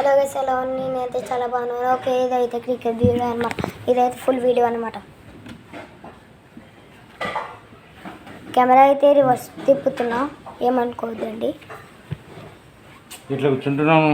Hello guys, ఎలా ఉంది? నేనైతే చాలా బాగున్నాను. ఓకే, ఇదైతే క్రికెట్ వీడియో అనమాట. ఇదైతే ఫుల్ వీడియో అనమాట. కెమెరా అయితే రివర్స్ తిప్పుతున్నా, ఏమనుకోవద్దండి. ఇట్లా కూర్చుంటున్నాము.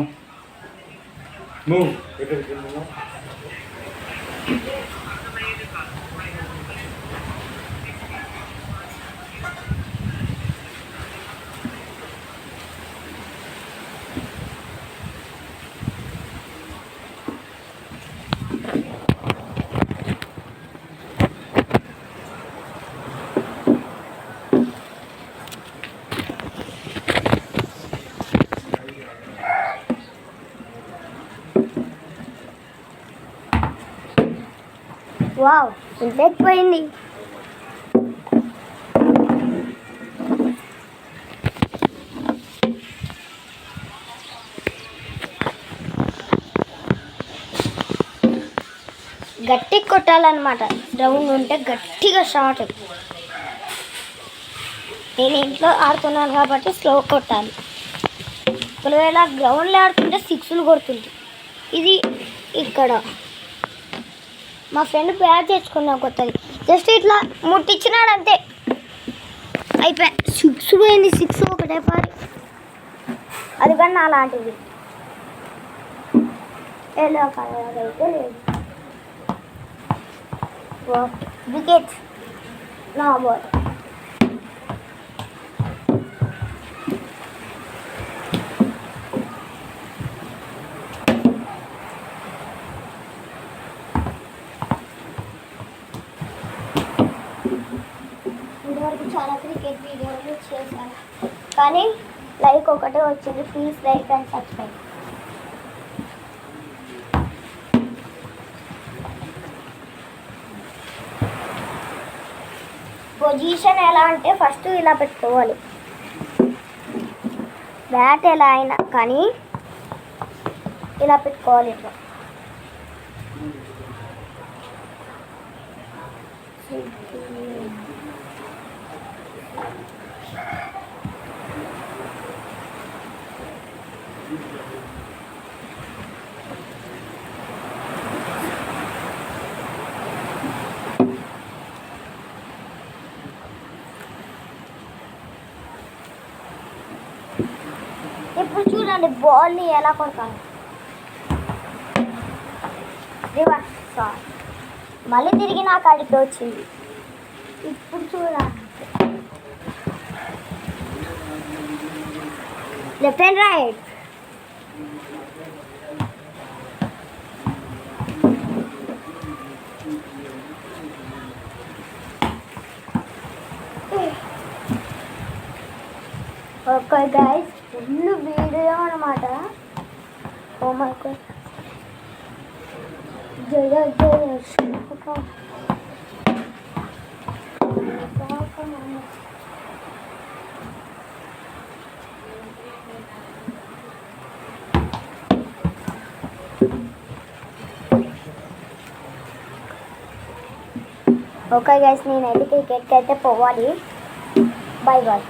వావ్, ఇంత ఎక్కువైంది. గట్టి కొట్టాలన్నమాట. గ్రౌండ్ ఉంటే గట్టిగా షాట్. నేను ఇంట్లో ఆడుతున్నాను కాబట్టి స్లో కొట్టాలి. ఒకవేళ గ్రౌండ్లో ఆడుతుంటే సిక్స్లు కొడుతుంది. ఇది ఇక్కడ మా ఫ్రెండ్ బ్యాట్ తెచ్చుకున్నా కొత్తది. జస్ట్ ఇట్లా ముట్టించినాడు అంతే, అయిపోయా. సిక్స్ పోయింది. సిక్స్ ఒకటే పారి. అది కన్నా అలాంటిది ఎలా అయితే లేదు. వికెట్ నా బాల్. ఇదివరకు చాలా క్రికెట్ వీడియోలు చేశాను, కానీ లైక్ ఒకటే వచ్చింది. Please like and subscribe. Position ఎలా అంటే ఫస్ట్ ఇలా పెట్టుకోవాలి. బ్యాట్ ఎలా అయినా కానీ ఇలా పెట్టుకోవాలి. ఇట్లా ఇప్పుడు చూడండి బాల్ని ఎలా కొడతాను. Reverse shot. మళ్ళీ తిరిగి నా కాడికి వచ్చింది. ఇప్పుడు చూడండి, left and right. Okay guys, full video అనమాట. Oh my God. జయ జయ శంకర. ఓకే గైస్, నేనైతే క్రికెట్కి అయితే పోవాలి. Bye bye.